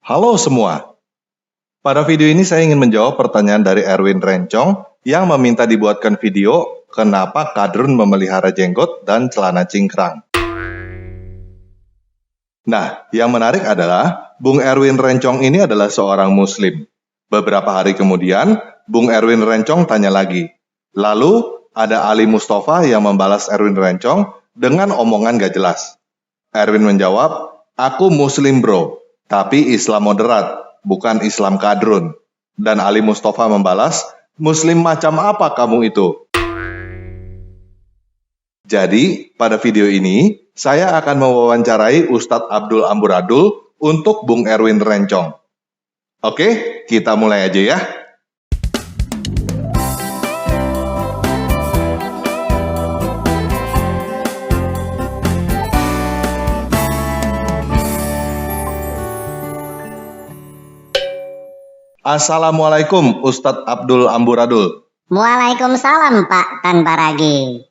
Halo semua. Pada video ini saya ingin menjawab pertanyaan dari Erwin Rencong yang meminta dibuatkan video kenapa Kadrun memelihara jenggot dan celana cingkrang. Nah, yang menarik adalah Bung Erwin Rencong ini adalah seorang Muslim. Beberapa hari kemudian, Bung Erwin Rencong tanya lagi. Lalu, ada Ali Mustafa yang membalas Erwin Rencong dengan omongan gak jelas. Erwin menjawab, "Aku Muslim bro, tapi Islam moderat, bukan Islam kadrun." Dan Ali Mustafa membalas, "Muslim macam apa kamu itu?" Jadi, pada video ini, saya akan mewawancarai Ustadz Abdul Amburadul untuk Bung Erwin Rencong. Oke, kita mulai aja ya. Assalamualaikum Ustadz Abdul Amburadul. Waalaikumsalam Pak Tanpa Ragi.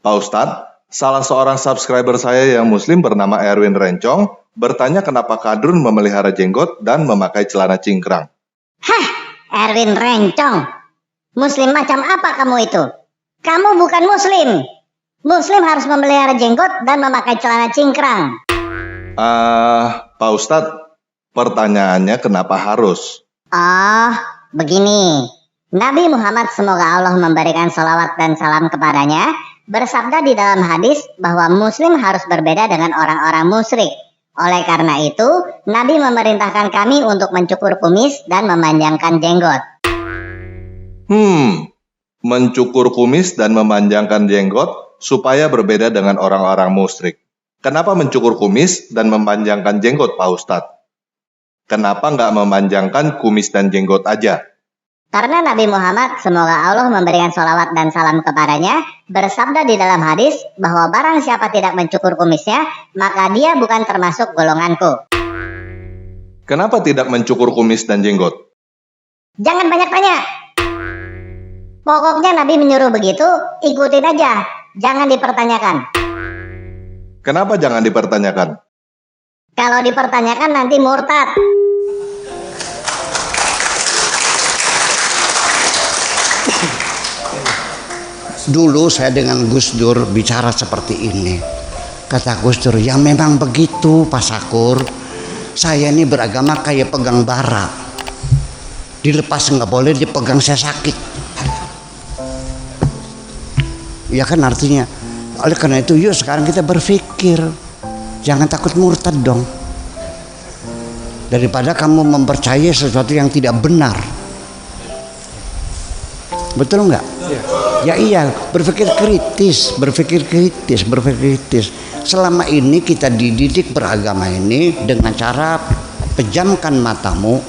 Pak Ustadz, salah seorang subscriber saya yang Muslim bernama Erwin Rencong bertanya kenapa Kadrun memelihara jenggot dan memakai celana cingkrang. Heh, Erwin Rencong. Muslim macam apa kamu itu? Kamu bukan Muslim. Muslim harus memelihara jenggot dan memakai celana cingkrang. Pak Ustadz, pertanyaannya kenapa harus? Oh, begini. Nabi Muhammad semoga Allah memberikan salawat dan salam kepadanya bersabda di dalam hadis bahwa Muslim harus berbeda dengan orang-orang musyrik. Oleh karena itu, Nabi memerintahkan kami untuk mencukur kumis dan memanjangkan jenggot. Mencukur kumis dan memanjangkan jenggot supaya berbeda dengan orang-orang musyrik. Kenapa mencukur kumis dan memanjangkan jenggot, Pak Ustadz? Kenapa nggak memanjangkan kumis dan jenggot aja? Karena Nabi Muhammad, semoga Allah memberikan sholawat dan salam kepadanya, bersabda di dalam hadis bahwa barang siapa tidak mencukur kumisnya, maka dia bukan termasuk golonganku. Kenapa tidak mencukur kumis dan jenggot? Jangan banyak tanya. Pokoknya Nabi menyuruh begitu, ikutin aja. Jangan dipertanyakan. Kenapa jangan dipertanyakan? Kalau dipertanyakan nanti murtad. Dulu saya dengan Gus Dur bicara seperti ini. Kata Gus Dur, ya memang begitu Pak Sakur. Saya ini beragama kayak pegang bara. Dilepas nggak boleh, dipegang saya sakit. Ya kan artinya. Oleh karena itu yuk sekarang kita berpikir. Jangan takut murtad dong. Daripada kamu mempercayai sesuatu yang tidak benar. Betul nggak? Ya iya, berpikir kritis. Selama ini kita dididik beragama ini dengan cara pejamkan matamu,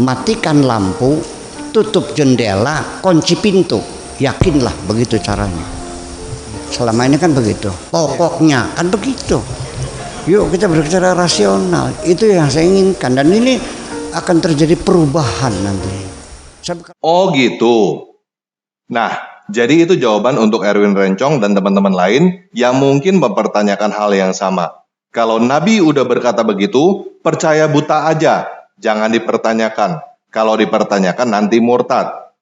matikan lampu, tutup jendela, kunci pintu. Yakinlah begitu caranya. Selama ini kan begitu. Pokoknya kan begitu. Yuk kita berbicara rasional. Itu yang saya inginkan dan ini akan terjadi perubahan nanti. Oh gitu. Nah, jadi itu jawaban untuk Erwin Rencong dan teman-teman lain yang mungkin mempertanyakan hal yang sama. Kalau Nabi udah berkata begitu, percaya buta aja. Jangan dipertanyakan. Kalau dipertanyakan nanti murtad.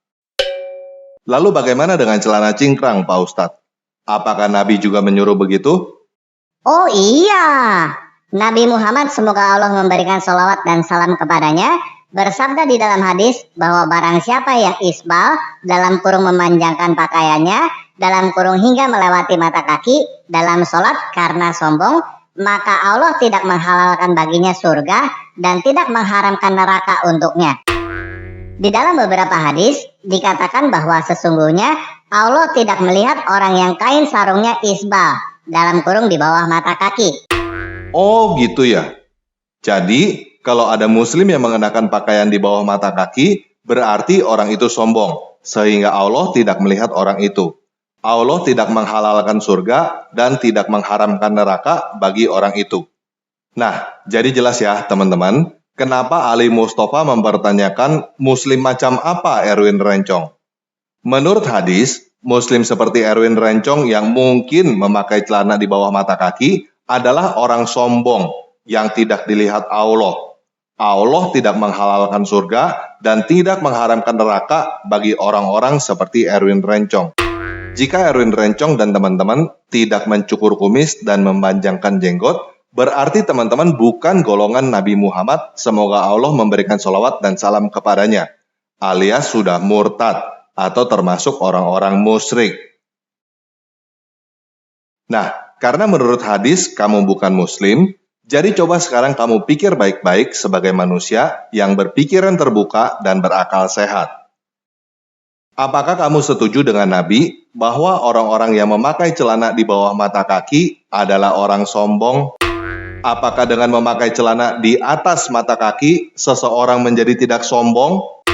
Lalu bagaimana dengan celana cingkrang, Pak Ustadz? Apakah Nabi juga menyuruh begitu? Oh iya. Nabi Muhammad semoga Allah memberikan salawat dan salam kepadanya bersabda di dalam hadis bahwa barang siapa yang isbal dalam kurung memanjangkan pakaiannya dalam kurung hingga melewati mata kaki dalam sholat karena sombong, maka Allah tidak menghalalkan baginya surga dan tidak mengharamkan neraka untuknya. Di dalam beberapa hadis dikatakan bahwa sesungguhnya Allah tidak melihat orang yang kain sarungnya isbal dalam kurung di bawah mata kaki. Oh gitu ya. Jadi kalau ada Muslim yang mengenakan pakaian di bawah mata kaki, berarti orang itu sombong, sehingga Allah tidak melihat orang itu. Allah tidak menghalalkan surga dan tidak mengharamkan neraka bagi orang itu. Nah, jadi jelas ya teman-teman, kenapa Ali Mustafa mempertanyakan Muslim macam apa Erwin Rencong? Menurut hadis, Muslim seperti Erwin Rencong yang mungkin memakai celana di bawah mata kaki adalah orang sombong yang tidak dilihat Allah. Allah tidak menghalalkan surga dan tidak mengharamkan neraka bagi orang-orang seperti Erwin Rencong. Jika Erwin Rencong dan teman-teman tidak mencukur kumis dan memanjangkan jenggot, berarti teman-teman bukan golongan Nabi Muhammad, semoga Allah memberikan sholawat dan salam kepadanya, alias sudah murtad atau termasuk orang-orang musyrik. Nah, karena menurut hadis kamu bukan muslim, jadi coba sekarang kamu pikir baik-baik sebagai manusia yang berpikiran terbuka dan berakal sehat. Apakah kamu setuju dengan Nabi bahwa orang-orang yang memakai celana di bawah mata kaki adalah orang sombong? Apakah dengan memakai celana di atas mata kaki, seseorang menjadi tidak sombong?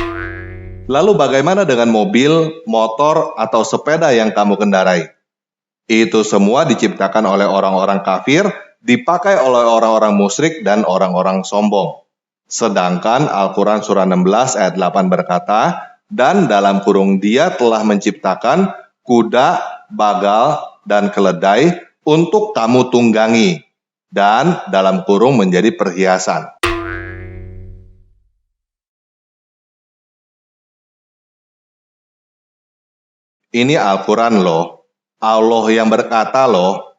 Lalu bagaimana dengan mobil, motor, atau sepeda yang kamu kendarai? Itu semua diciptakan oleh orang-orang kafir, dipakai oleh orang-orang musyrik dan orang-orang sombong. Sedangkan Al-Quran surah 16 ayat 8 berkata, dan dalam kurung dia telah menciptakan kuda, bagal, dan keledai untuk kamu tunggangi, dan dalam kurung menjadi perhiasan. Ini Al-Quran loh, Allah yang berkata loh.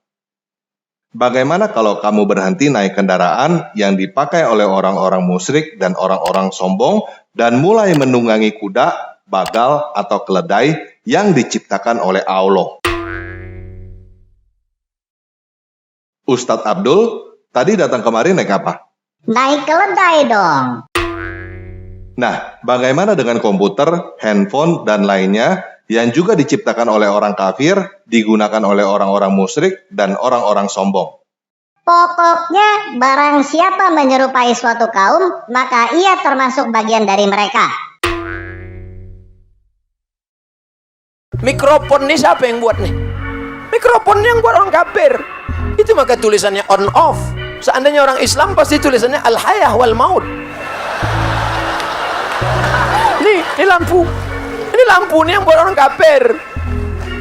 Bagaimana kalau kamu berhenti naik kendaraan yang dipakai oleh orang-orang musyrik dan orang-orang sombong dan mulai menunggangi kuda, bagal, atau keledai yang diciptakan oleh Allah? Ustadz Abdul, tadi datang kemari naik apa? Naik keledai dong. Nah, bagaimana dengan komputer, handphone, dan lainnya yang juga diciptakan oleh orang kafir, digunakan oleh orang-orang musyrik dan orang-orang sombong? Pokoknya barang siapa menyerupai suatu kaum, maka ia termasuk bagian dari mereka. Mikrofon nih siapa yang buat nih? Mikrofon yang buat orang kafir. Itu maka tulisannya on off. Seandainya orang Islam pasti tulisannya al-hayah wal maut. Ini lampu. Ini lampu nih yang buat orang kafir.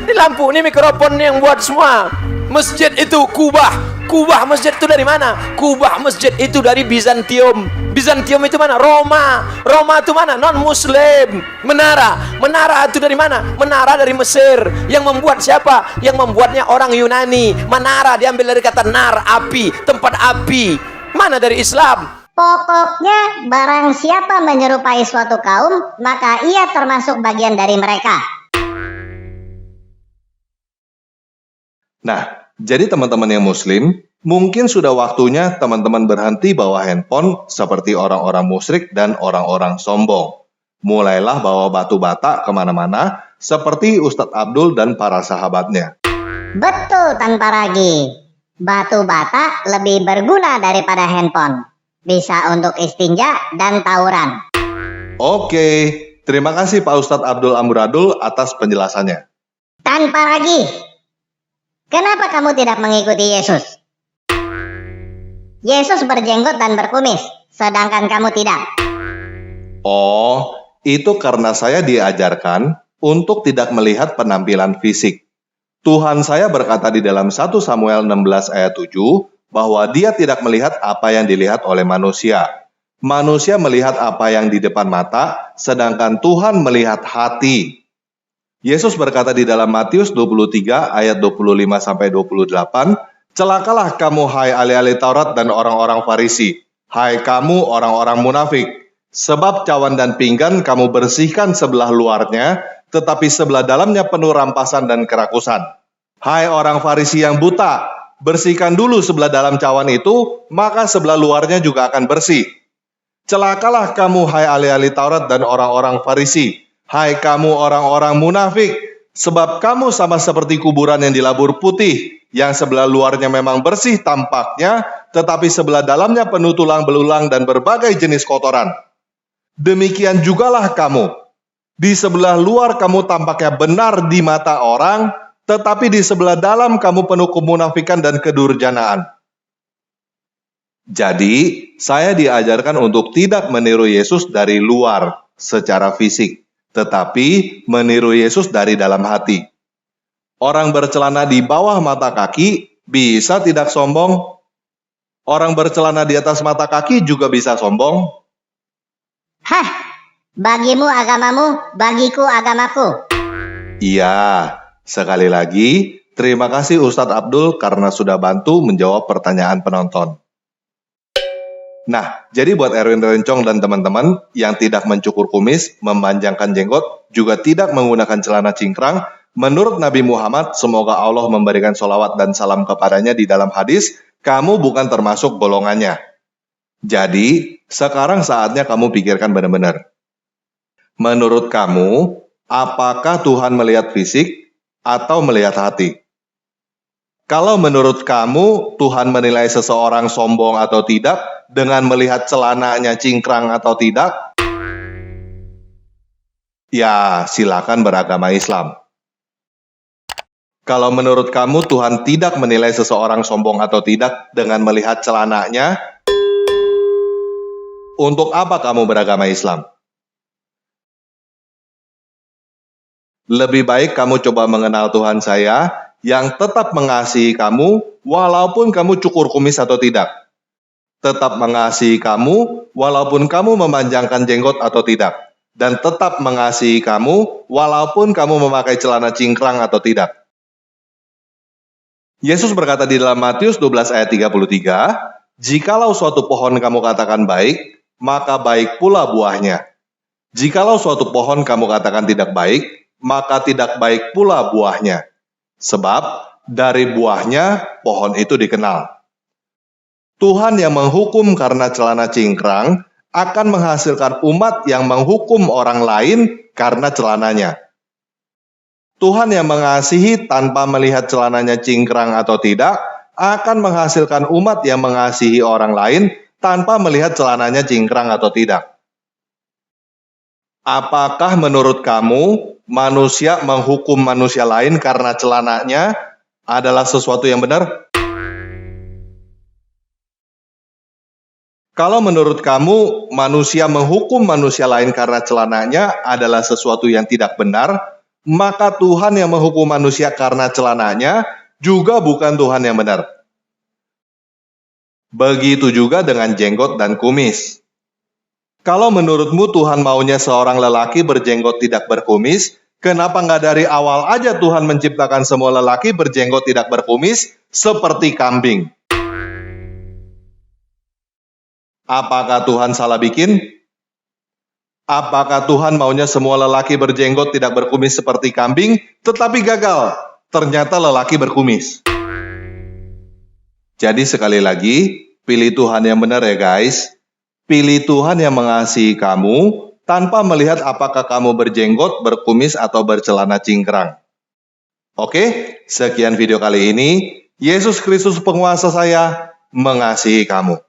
Ini lampu, ini mikrofon yang buat semua. Masjid itu Kubah. Kubah masjid itu dari mana? Kubah masjid itu dari Bizantium. Bizantium itu mana? Roma. Roma itu mana? Non muslim. Menara itu dari mana? Menara dari Mesir. Yang membuat siapa? Yang membuatnya orang Yunani. Menara diambil dari kata nar, api, tempat api. Mana dari Islam? Pokoknya barang siapa menyerupai suatu kaum, maka ia termasuk bagian dari mereka. Nah, jadi teman-teman yang muslim, mungkin sudah waktunya teman-teman berhenti bawa handphone seperti orang-orang musyrik dan orang-orang sombong. Mulailah bawa batu bata kemana-mana seperti Ustadz Abdul dan para sahabatnya. Betul tanpa ragu. Batu bata lebih berguna daripada handphone. Bisa untuk istinja dan tawuran. Oke, terima kasih Pak Ustadz Abdul Amburadul atas penjelasannya. Tanpa ragu. Kenapa kamu tidak mengikuti Yesus? Yesus berjenggot dan berkumis, sedangkan kamu tidak. Oh, itu karena saya diajarkan untuk tidak melihat penampilan fisik. Tuhan saya berkata di dalam 1 Samuel 16 ayat 7, bahwa dia tidak melihat apa yang dilihat oleh manusia. Manusia melihat apa yang di depan mata, sedangkan Tuhan melihat hati. Yesus berkata di dalam Matius 23 ayat 25-28, celakalah kamu hai ahli-ahli Taurat dan orang-orang Farisi, hai kamu orang-orang munafik, sebab cawan dan pinggan kamu bersihkan sebelah luarnya, tetapi sebelah dalamnya penuh rampasan dan kerakusan. Hai orang Farisi yang buta, bersihkan dulu sebelah dalam cawan itu, maka sebelah luarnya juga akan bersih. Celakalah kamu hai ahli-ahli Taurat dan orang-orang Farisi, hai kamu orang-orang munafik, sebab kamu sama seperti kuburan yang dilabur putih, yang sebelah luarnya memang bersih tampaknya, tetapi sebelah dalamnya penuh tulang belulang dan berbagai jenis kotoran. Demikian jugalah kamu. Di sebelah luar kamu tampaknya benar di mata orang, tetapi di sebelah dalam kamu penuh kemunafikan dan kedurjanaan. Jadi, saya diajarkan untuk tidak meniru Yesus dari luar secara fisik, tetapi meniru Yesus dari dalam hati. Orang bercelana di bawah mata kaki bisa tidak sombong? Orang bercelana di atas mata kaki juga bisa sombong? Hah, bagimu agamamu, bagiku agamaku. Iya, sekali lagi, terima kasih Ustadz Abdul karena sudah bantu menjawab pertanyaan penonton. Nah, jadi buat Erwin Rencong dan teman-teman yang tidak mencukur kumis, memanjangkan jenggot, juga tidak menggunakan celana cingkrang, menurut Nabi Muhammad, semoga Allah memberikan sholawat dan salam kepadanya di dalam hadis, kamu bukan termasuk golongannya. Jadi, sekarang saatnya kamu pikirkan benar-benar. Menurut kamu, apakah Tuhan melihat fisik atau melihat hati? Kalau menurut kamu, Tuhan menilai seseorang sombong atau tidak dengan melihat celananya cingkrang atau tidak? Ya, silakan beragama Islam. Kalau menurut kamu, Tuhan tidak menilai seseorang sombong atau tidak dengan melihat celananya, untuk apa kamu beragama Islam? Lebih baik kamu coba mengenal Tuhan saya, yang tetap mengasihi kamu, walaupun kamu cukur kumis atau tidak. Tetap mengasihi kamu, walaupun kamu memanjangkan jenggot atau tidak. Dan tetap mengasihi kamu, walaupun kamu memakai celana cingkrang atau tidak. Yesus berkata di dalam Matius 12 ayat 33, jikalau suatu pohon kamu katakan baik, maka baik pula buahnya. Jikalau suatu pohon kamu katakan tidak baik, maka tidak baik pula buahnya. Sebab dari buahnya pohon itu dikenal. Tuhan yang menghukum karena celana cingkrang akan menghasilkan umat yang menghukum orang lain karena celananya. Tuhan yang mengasihi tanpa melihat celananya cingkrang atau tidak akan menghasilkan umat yang mengasihi orang lain tanpa melihat celananya cingkrang atau tidak. Apakah menurut kamu manusia menghukum manusia lain karena celananya adalah sesuatu yang benar? Kalau menurut kamu manusia menghukum manusia lain karena celananya adalah sesuatu yang tidak benar, maka Tuhan yang menghukum manusia karena celananya juga bukan Tuhan yang benar. Begitu juga dengan jenggot dan kumis. Kalau menurutmu Tuhan maunya seorang lelaki berjenggot tidak berkumis, kenapa nggak dari awal aja Tuhan menciptakan semua lelaki berjenggot tidak berkumis seperti kambing? Apakah Tuhan salah bikin? Apakah Tuhan maunya semua lelaki berjenggot tidak berkumis seperti kambing, tetapi gagal? Ternyata lelaki berkumis. Jadi sekali lagi, pilih Tuhan yang benar ya guys. Pilih Tuhan yang mengasihi kamu tanpa melihat apakah kamu berjenggot, berkumis, atau bercelana cingkrang. Oke, sekian video kali ini. Yesus Kristus penguasa saya mengasihi kamu.